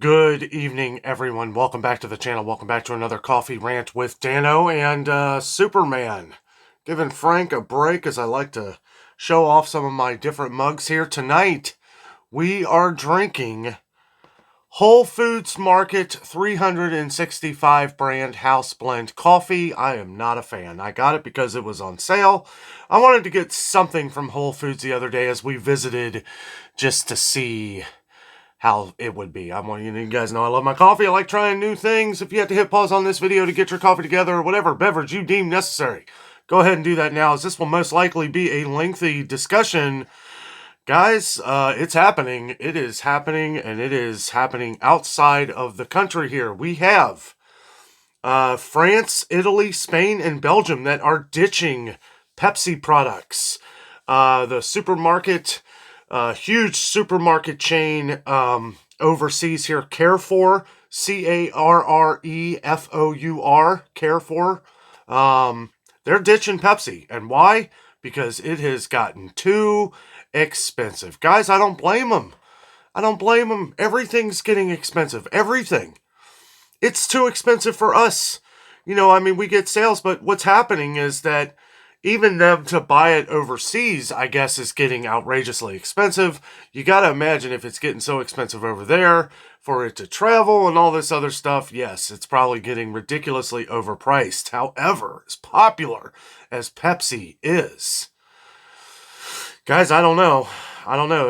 Good evening, everyone. Welcome back to the channel. Welcome back to another coffee rant with Dano and Superman. Giving Frank a break as I like to show off some of my different mugs here. Tonight, we are drinking Whole Foods Market 365 brand house blend coffee. I am not a fan. I got it because it was on sale. I wanted to get something from Whole Foods the other day as we visited just to see how it would be. I want you guys know I love my coffee. I like trying new things. If you have to hit pause on this video to get your coffee together or whatever beverage you deem necessary, go ahead and do that now, as this will most likely be a lengthy discussion. Guys, it's happening. It is happening, and it is happening outside of the country here. We have France, Italy, Spain, and Belgium that are ditching Pepsi products. The supermarket... huge supermarket chain overseas here, Carrefour, Carrefour, Carrefour. They're ditching Pepsi. And why? Because it has gotten too expensive. Guys, I don't blame them. I don't blame them. Everything's getting expensive. Everything. It's too expensive for us. We get sales, but what's happening is that even them to buy it overseas, I guess, is getting outrageously expensive. You got to imagine if it's getting so expensive over there for it to travel and all this other stuff. Yes, it's probably getting ridiculously overpriced. However, as popular as Pepsi is, guys, I don't know.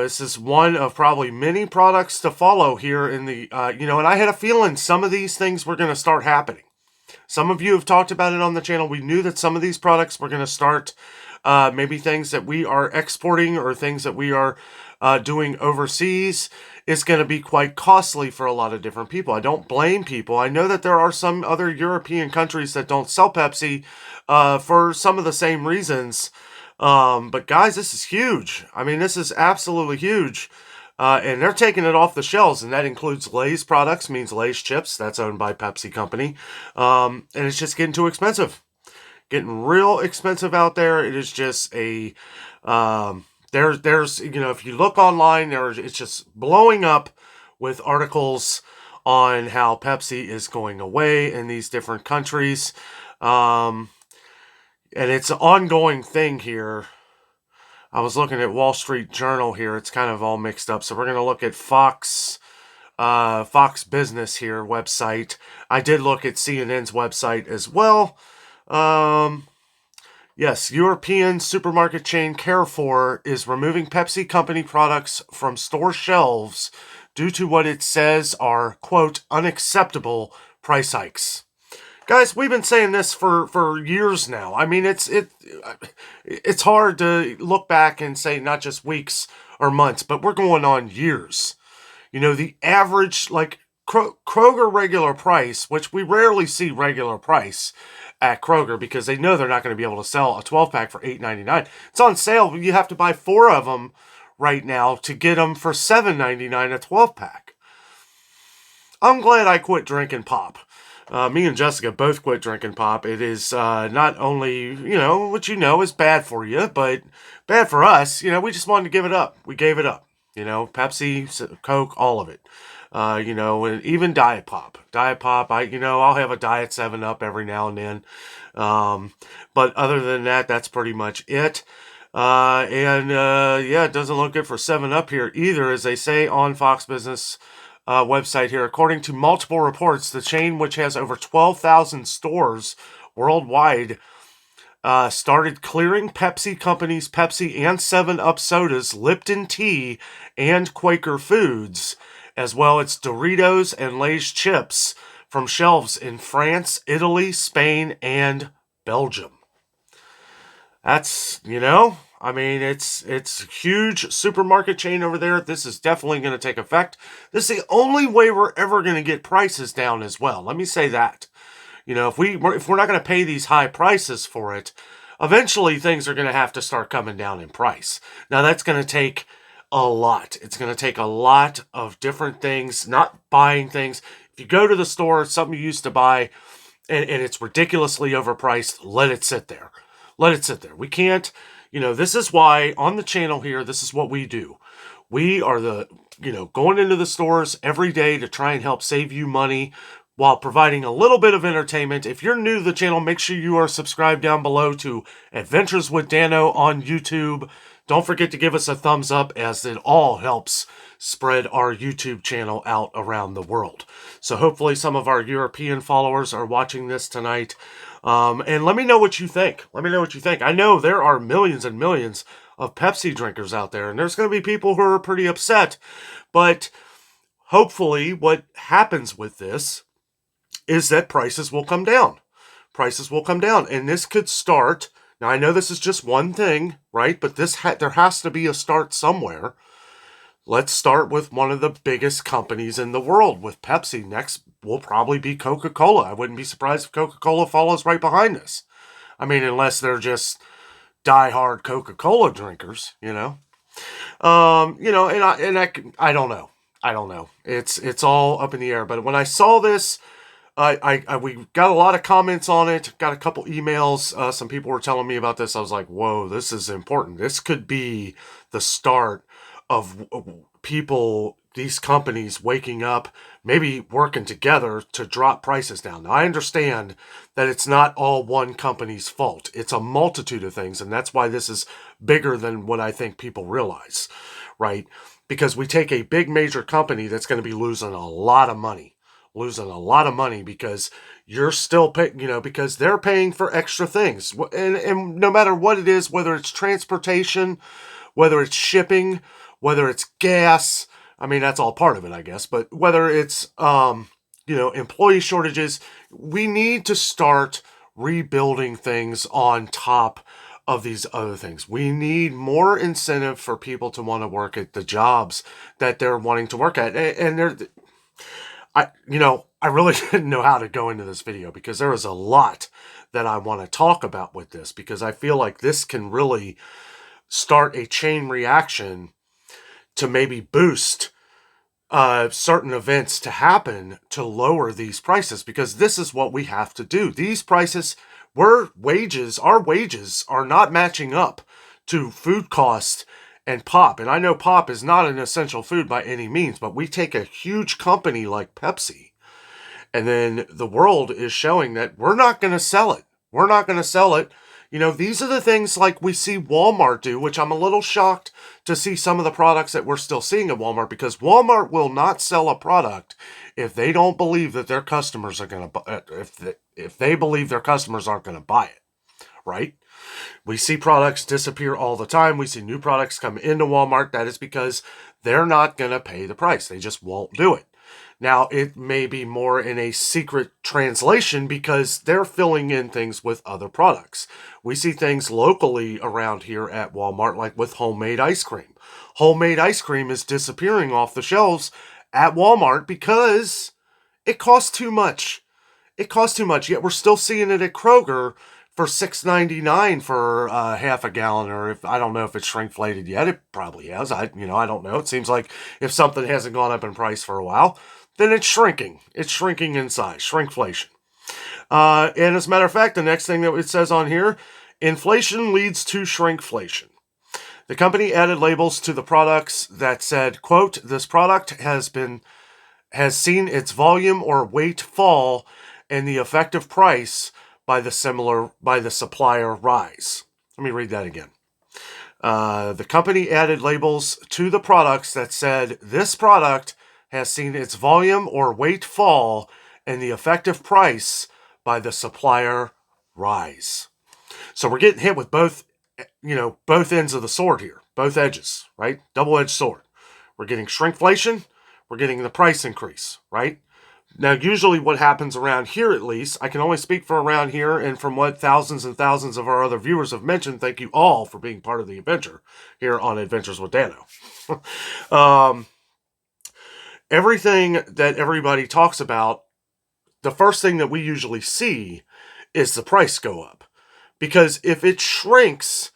This is one of probably many products to follow here in the, and I had a feeling some of these things were going to start happening. Some of you have talked about it on the channel. We knew that some of these products were going to start, maybe things that we are exporting or things that we are doing overseas is going to be quite costly for a lot of different people. I don't blame people. I know that there are some other European countries that don't sell Pepsi for some of the same reasons. But guys, this is huge. This is absolutely huge. And they're taking it off the shelves, and that includes Lay's products, means Lay's chips. That's owned by Pepsi Company. And it's just getting too expensive. Getting real expensive out there. It is just a, if you look online, it's just blowing up with articles on how Pepsi is going away in these different countries. And it's an ongoing thing here. I was looking at Wall Street Journal here. It's kind of all mixed up. So we're going to look at Fox Business here website. I did look at CNN's website as well. Yes, European supermarket chain Carrefour is removing Pepsi Company products from store shelves due to what it says are, quote, unacceptable price hikes. Guys, we've been saying this for years now. It's hard to look back and say not just weeks or months, but we're going on years. The average, like Kroger regular price, which we rarely see regular price at Kroger because they know they're not going to be able to sell a 12-pack for $8.99. It's on sale. You have to buy 4 of them right now to get them for $7.99 a 12-pack. I'm glad I quit drinking pop. Me and Jessica both quit drinking pop. It is not only, what is bad for you, but bad for us. We just wanted to give it up. We gave it up. Pepsi, Coke, all of it. And even Diet Pop. Diet Pop, I'll have a Diet 7-Up every now and then. But other than that, that's pretty much it. It doesn't look good for 7-Up here either, as they say on Fox Business website here. According to multiple reports, the chain, which has over 12,000 stores worldwide, started clearing Pepsi Company's Pepsi and 7-Up sodas, Lipton tea, and Quaker Foods, as well as Doritos and Lay's chips from shelves in France, Italy, Spain, and Belgium. That's, it's a huge supermarket chain over there. This is definitely going to take effect. This is the only way we're ever going to get prices down as well. Let me say that. If we're not going to pay these high prices for it, eventually things are going to have to start coming down in price. Now, that's going to take a lot. It's going to take a lot of different things, not buying things. If you go to the store, something you used to buy, and it's ridiculously overpriced, let it sit there. Let it sit there. We can't... this is why on the channel here, this is what we do. We are going into the stores every day to try and help save you money while providing a little bit of entertainment. If you're new to the channel, make sure you are subscribed down below to Adventures with Dano on YouTube. Don't forget to give us a thumbs up, as it all helps spread our YouTube channel out around the world. So hopefully some of our European followers are watching this tonight. And let me know what you think. Let me know what you think. I know there are millions and millions of Pepsi drinkers out there, and there's going to be people who are pretty upset. But hopefully what happens with this is that prices will come down. Prices will come down, and this could start. Now, I know this is just one thing, right? But there has to be a start somewhere. Let's start with one of the biggest companies in the world, with Pepsi. Next will probably be Coca-Cola. I wouldn't be surprised if Coca-Cola follows right behind this. I mean, unless they're just diehard Coca-Cola drinkers, And I don't know. I don't know. It's all up in the air. But when I saw this, we got a lot of comments on it, got a couple emails. Some people were telling me about this. I was like, whoa, this is important. This could be the start of people, these companies waking up, maybe working together to drop prices down. Now, I understand that it's not all one company's fault. It's a multitude of things, and that's why this is bigger than what I think people realize, right? Because we take a big major company that's going to be losing a lot of money. Because you're still paying, because they're paying for extra things. And no matter what it is, whether it's transportation, whether it's shipping, whether it's gas, I mean, that's all part of it, I guess. But whether it's, employee shortages, we need to start rebuilding things on top of these other things. We need more incentive for people to want to work at the jobs that they're wanting to work at. And I really didn't know how to go into this video, because there is a lot that I want to talk about with this, because I feel like this can really start a chain reaction to maybe boost certain events to happen to lower these prices, because this is what we have to do. These prices, our wages are not matching up to food costs and pop. And I know pop is not an essential food by any means, but we take a huge company like Pepsi, and then the world is showing that we're not going to sell it. We're not going to sell it. These are the things like we see Walmart do, which I'm a little shocked to see some of the products that we're still seeing at Walmart, because Walmart will not sell a product if they don't believe that their customers are going to, if they believe their customers aren't going to buy it, right? We see products disappear all the time. We see new products come into Walmart. That is because they're not going to pay the price. They just won't do it. Now, it may be more in a secret translation because they're filling in things with other products. We see things locally around here at Walmart, like with homemade ice cream. Homemade ice cream is disappearing off the shelves at Walmart because it costs too much. It costs too much, yet we're still seeing it at Kroger for $6.99 for half a gallon, or I don't know if it's shrinkflated yet. It probably has. I don't know. It seems like if something hasn't gone up in price for a while, then it's shrinking. It's shrinking in size. Shrinkflation. And as a matter of fact, the next thing that it says on here, inflation leads to shrinkflation. The company added labels to the products that said, quote, "This product has seen its volume or weight fall and the effective price by the supplier rise." Let me read that again. The company added labels to the products that said, "This product has seen its volume or weight fall and the effective price by the supplier rise." So we're getting hit with both ends of the sword here, both edges, right? Double-edged sword. We're getting shrinkflation. We're getting the price increase, right? Now, usually what happens around here, at least, I can only speak for around here and from what thousands and thousands of our other viewers have mentioned. Thank you all for being part of the adventure here on Adventures with Dano. Everything that everybody talks about, the first thing that we usually see is the price go up. Because if it shrinks,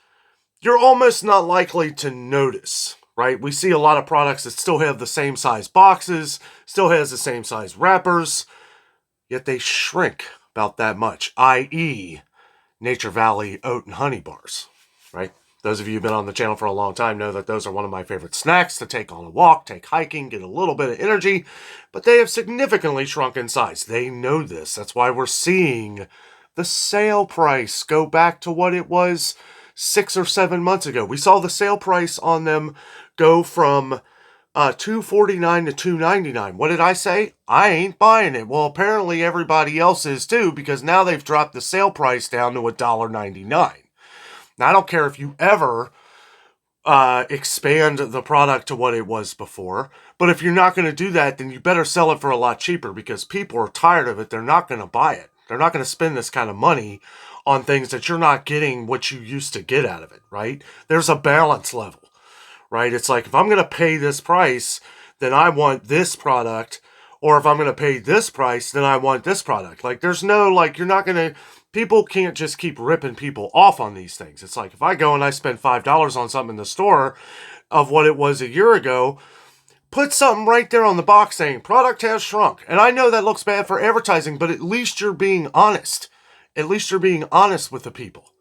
you're almost not likely to notice, right? We see a lot of products that still have the same size boxes, still has the same size wrappers, yet they shrink about that much, i.e. Nature Valley oat and honey bars, right? Those of you who've been on the channel for a long time know that those are one of my favorite snacks to take on a walk, take hiking, get a little bit of energy, but they have significantly shrunk in size. They know this. That's why we're seeing the sale price go back to what it was 6 or 7 months ago. We saw the sale price on them go from $2.49 to $2.99. What did I say? I ain't buying it. Well, apparently everybody else is too, because now they've dropped the sale price down to $1.99. Now, I don't care if you ever expand the product to what it was before, but if you're not going to do that, then you better sell it for a lot cheaper, because people are tired of it. They're not going to buy it. They're not going to spend this kind of money on things that you're not getting what you used to get out of it, right? There's a balance level, right? It's like, if I'm going to pay this price, then I want this product, or if I'm going to pay this price, then I want this product. Like, there's no, like, you're not going to, people can't just keep ripping people off on these things. It's like, if I go and I spend $5 on something in the store of what it was a year ago, put something right there on the box saying product has shrunk. And I know that looks bad for advertising, but at least you're being honest. At least you're being honest with the people,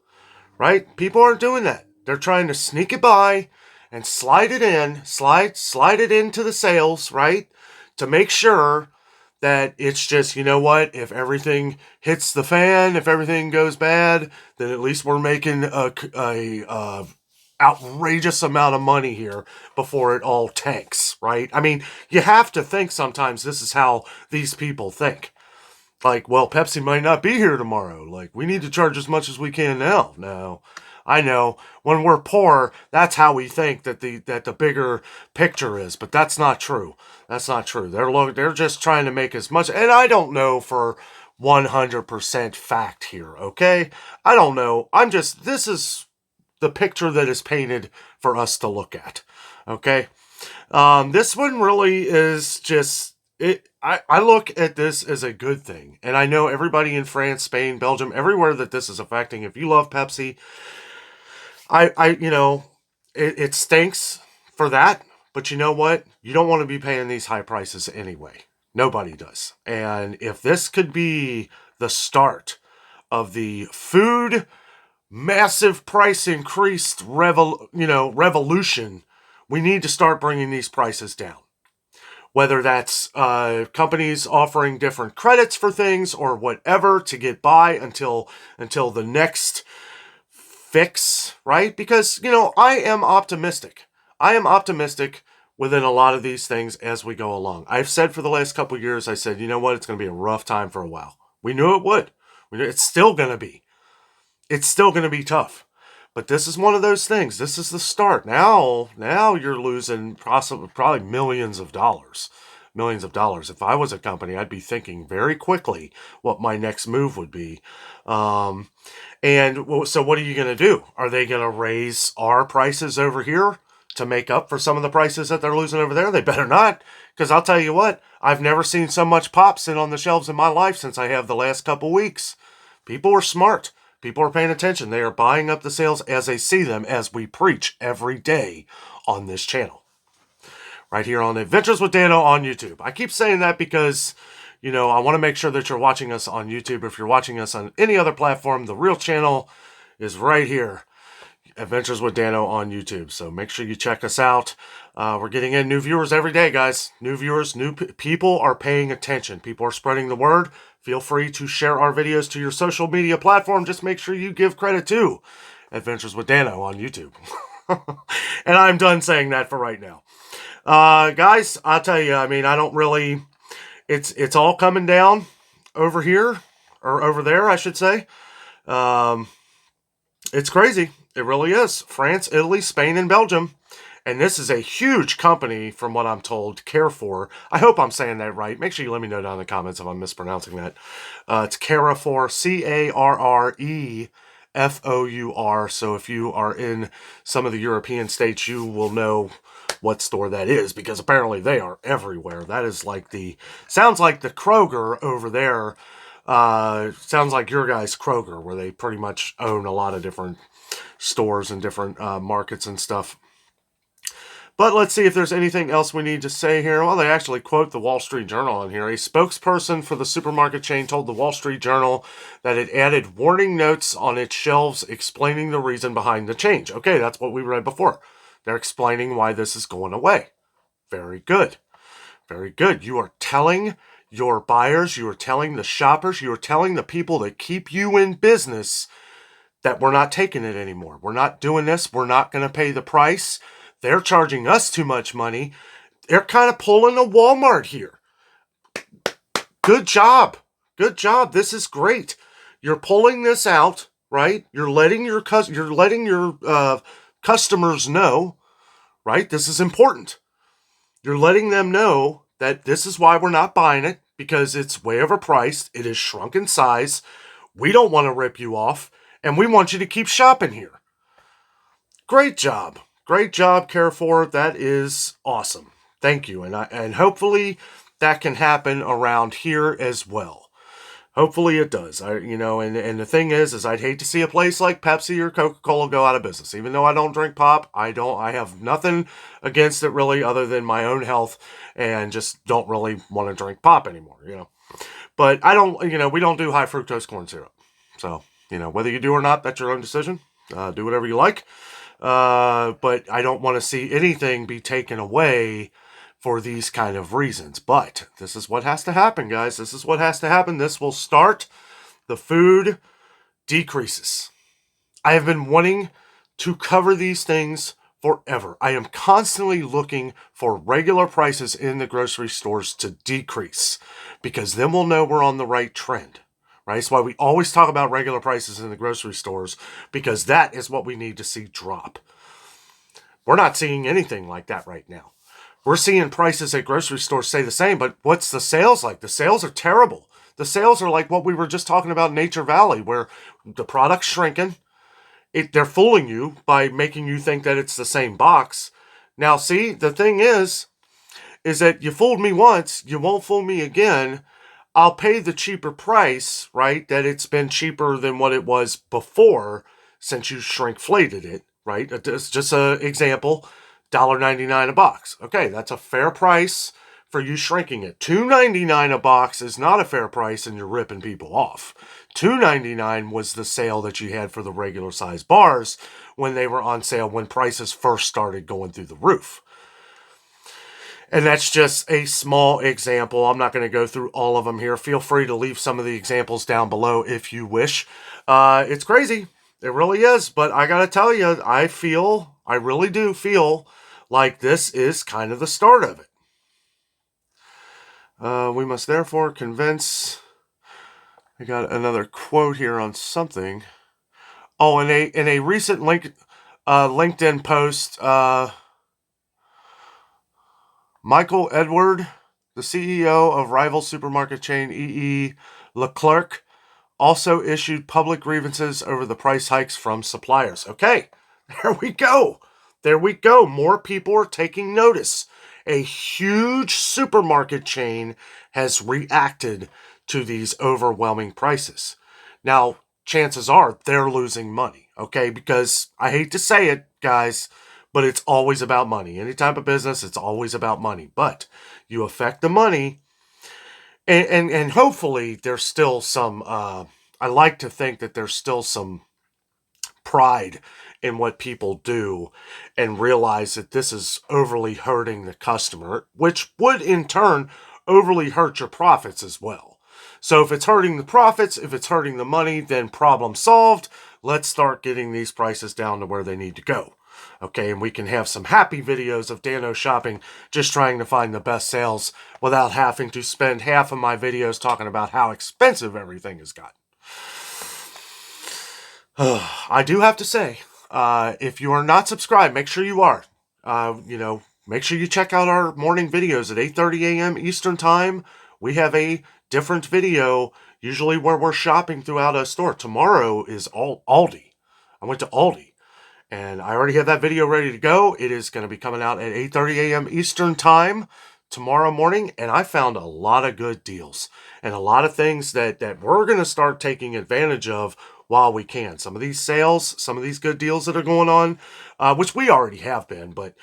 right? People aren't doing that. They're trying to sneak it by and slide it in, slide it into the sales, right? To make sure that it's just, you know what, if everything hits the fan, if everything goes bad, then at least we're making a outrageous amount of money here before it all tanks, right? I mean, you have to think sometimes this is how these people think. Like, well, Pepsi might not be here tomorrow. Like, we need to charge as much as we can now. No, I know when we're poor, that's how we think that the bigger picture is, but that's not true. That's not true. They're just trying to make as much, and I don't know for 100% fact here. Okay, I don't know. This is the picture that is painted for us to look at. Okay, this one really is just it. I look at this as a good thing, and I know everybody in France, Spain, Belgium, everywhere that this is affecting. If you love Pepsi, it stinks for that, but you know what? You don't want to be paying these high prices anyway. Nobody does. And if this could be the start of the food massive price increased revolution, we need to start bringing these prices down. Whether that's companies offering different credits for things or whatever to get by until the next fix, right? Because, I am optimistic. I am optimistic within a lot of these things as we go along. I've said for the last couple of years, I said, you know what? It's going to be a rough time for a while. We knew it would. It's still going to be. It's still going to be tough. But this is one of those things. This is the start. Now you're losing probably millions of dollars. Millions of dollars. If I was a company, I'd be thinking very quickly what my next move would be. And so what are you going to do? Are they going to raise our prices over here to make up for some of the prices that they're losing over there? They better not. Because I'll tell you what, I've never seen so much pop sit on the shelves in my life since I have the last couple weeks. People are smart. People are paying attention. They are buying up the sales as they see them, as we preach every day on this channel. Right here on Adventures with Dano on YouTube. I keep saying that because, I want to make sure that you're watching us on YouTube. If you're watching us on any other platform, the real channel is right here. Adventures with Dano on YouTube. So make sure you check us out. We're getting in new viewers every day, guys. New viewers, people are paying attention. People are spreading the word. Feel free to share our videos to your social media platform. Just make sure you give credit to Adventures with Dano on YouTube. And I'm done saying that for right now. Guys, I'll tell you, I don't really, it's all coming down over here, or over there, I should say. It's crazy. It really is. France, Italy, Spain, and Belgium. And this is a huge company, from what I'm told, Carrefour. I hope I'm saying that right. Make sure you let me know down in the comments if I'm mispronouncing that. It's Carrefour, Carrefour. So if you are in some of the European states, you will know what store that is, because apparently they are everywhere. That is sounds like the Kroger over there. Sounds like your guys' Kroger, where they pretty much own a lot of different stores and different markets and stuff. But let's see if there's anything else we need to say here. Well, they actually quote the Wall Street Journal on here. A spokesperson for the supermarket chain told the Wall Street Journal that it added warning notes on its shelves explaining the reason behind the change. Okay, that's what we read before. They're explaining why this is going away. Very good. Very good. You are telling your buyers, you are telling the shoppers, you are telling the people that keep you in business that we're not taking it anymore. We're not doing this. We're not going to pay the price. They're charging us too much money. They're kind of pulling a Walmart here. Good job. Good job. This is great. You're pulling this out, right? You're letting your customers know, right? This is important. You're letting them know that this is why we're not buying it, because it's way overpriced. It is shrunk in size. We don't want to rip you off, and we want you to keep shopping here. Great job. Great job, Carrefour. That is awesome. Thank you. And hopefully that can happen around here as well. Hopefully it does. And the thing is I'd hate to see a place like Pepsi or Coca-Cola go out of business. Even though I don't drink pop, I have nothing against it really other than my own health, and just don't really want to drink pop anymore, But we don't do high fructose corn syrup. So, whether you do or not, that's your own decision. Do whatever you like. But I don't want to see anything be taken away for these kind of reasons. But this is what has to happen, guys. This is what has to happen. This will start the food decreases. I have been wanting to cover these things forever. I am constantly looking for regular prices in the grocery stores to decrease, because then we'll know we're on the right trend. Right? That's why we always talk about regular prices in the grocery stores, because that is what we need to see drop. We're not seeing anything like that right now. We're seeing prices at grocery stores stay the same, but what's the sales like? The sales are terrible. The sales are like what we were just talking about in Nature Valley, where the product's shrinking. They're fooling you by making you think that it's the same box. Now, see, the thing is that you fooled me once, you won't fool me again. I'll pay the cheaper price, right? That it's been cheaper than what it was before since you shrinkflated it, right? It's just an example, $1.99 a box. Okay, that's a fair price for you shrinking it. $2.99 a box is not a fair price, and you're ripping people off. $2.99 was the sale that you had for the regular size bars when they were on sale, when prices first started going through the roof. And that's just a small example. I'm not going to go through all of them here. Feel free to leave some of the examples down below if you wish. It's crazy. It really is. But I got to tell you, I really do feel like this is kind of the start of it. We must therefore convince... I got another quote here on something. Oh, in a recent LinkedIn post... Michael Edward, the CEO of rival supermarket chain E.E. Leclerc, also issued public grievances over the price hikes from suppliers. Okay, there we go. There we go. More people are taking notice. A huge supermarket chain has reacted to these overwhelming prices. Now, chances are they're losing money, okay? Because I hate to say it, guys, but it's always about money. Any type of business, it's always about money. But you affect the money, and hopefully there's still some, I like to think that there's still some pride in what people do, and realize that this is overly hurting the customer, which would in turn overly hurt your profits as well. So if it's hurting the profits, if it's hurting the money, then problem solved. Let's start getting these prices down to where they need to go. Okay, and we can have some happy videos of Dano shopping, just trying to find the best sales without having to spend half of my videos talking about how expensive everything has gotten. I do have to say, if you are not subscribed, make sure you are. Make sure you check out our morning videos at 8:30 a.m. Eastern Time. We have a different video, usually where we're shopping throughout a store. Tomorrow is Aldi. I went to Aldi. And I already have that video ready to go. It is going to be coming out at 8:30 a.m. Eastern Time tomorrow morning. And I found a lot of good deals and a lot of things that we're going to start taking advantage of while we can. Some of these sales, some of these good deals that are going on, which we already have been, but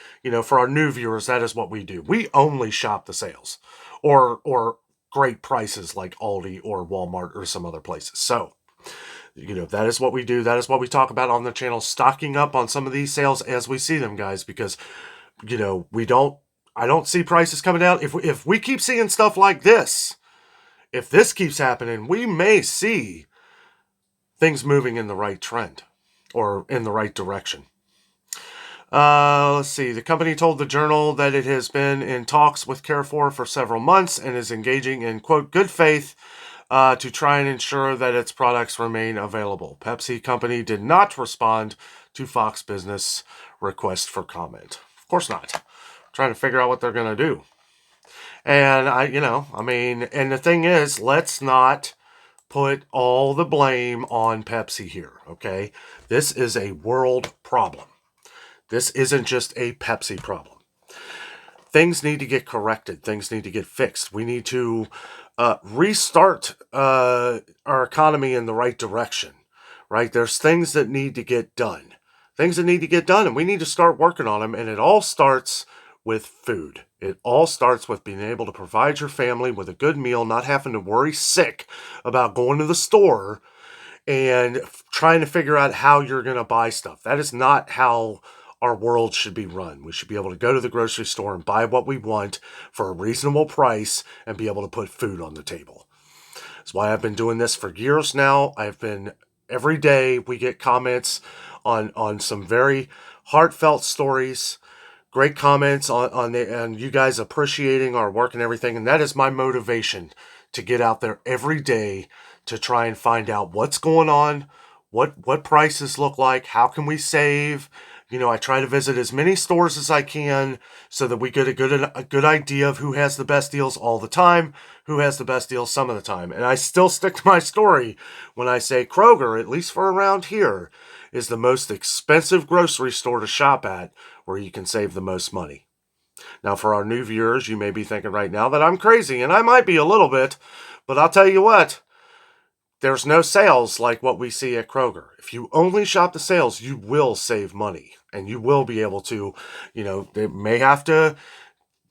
for our new viewers, that is what we do. We only shop the sales, or great prices like Aldi or Walmart or some other places. So, that is what we do. That is what we talk about on the channel, stocking up on some of these sales as we see them, guys, because, I don't see prices coming down. If we keep seeing stuff like this, if this keeps happening, we may see things moving in the right trend or in the right direction. Let's see. The company told the Journal that it has been in talks with Carrefour for several months and is engaging in, quote, good faith to try and ensure that its products remain available. Pepsi company did not respond to Fox Business request for comment. Of course not. Trying to figure out what they're going to do. And and the thing is, let's not put all the blame on Pepsi here, okay? This is a world problem. This isn't just a Pepsi problem. Things need to get corrected. Things need to get fixed. We need to restart our economy in the right direction, right? There's things that need to get done. Things that need to get done, and we need to start working on them, and it all starts with food. It all starts with being able to provide your family with a good meal, not having to worry sick about going to the store and trying to figure out how you're going to buy stuff. That is not how our world should be run. We should be able to go to the grocery store and buy what we want for a reasonable price and be able to put food on the table. That's why I've been doing this for years now. Every day we get comments on some very heartfelt stories, great comments on you guys appreciating our work and everything. And that is my motivation to get out there every day to try and find out what's going on, what prices look like, how can we save. I try to visit as many stores as I can so that we get a good idea of who has the best deals all the time, who has the best deals some of the time. And I still stick to my story when I say Kroger, at least for around here, is the most expensive grocery store to shop at where you can save the most money. Now, for our new viewers, you may be thinking right now that I'm crazy, and I might be a little bit, but I'll tell you what. There's no sales like what we see at Kroger. If you only shop the sales, you will save money. And you will be able to, they may have to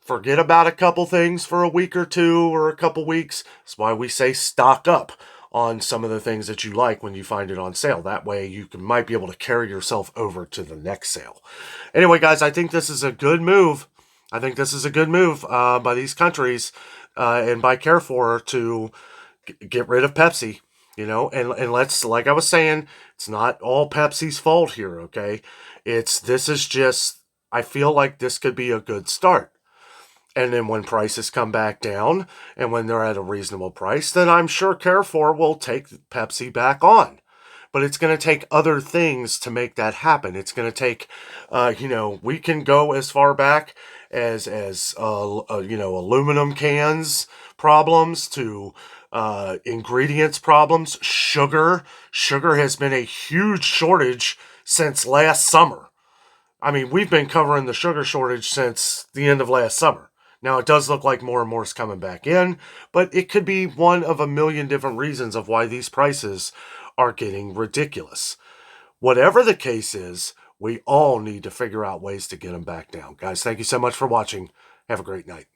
forget about a couple things for a week or two or a couple weeks. That's why we say stock up on some of the things that you like when you find it on sale. That way you might be able to carry yourself over to the next sale. Anyway, guys, I think this is a good move. I think this is a good move by these countries and by Carrefour to get rid of Pepsi. And let's, like I was saying, it's not all Pepsi's fault here, okay? I feel like this could be a good start. And then when prices come back down and when they're at a reasonable price, then I'm sure Carrefour will take Pepsi back on. But it's going to take other things to make that happen. It's going to take, we can go as far back as aluminum cans problems to ingredients problems, sugar. Sugar has been a huge shortage since last summer. I mean, we've been covering the sugar shortage since the end of last summer. Now, it does look like more and more is coming back in, but it could be one of a million different reasons of why these prices are getting ridiculous. Whatever the case is, we all need to figure out ways to get them back down. Guys, thank you so much for watching. Have a great night.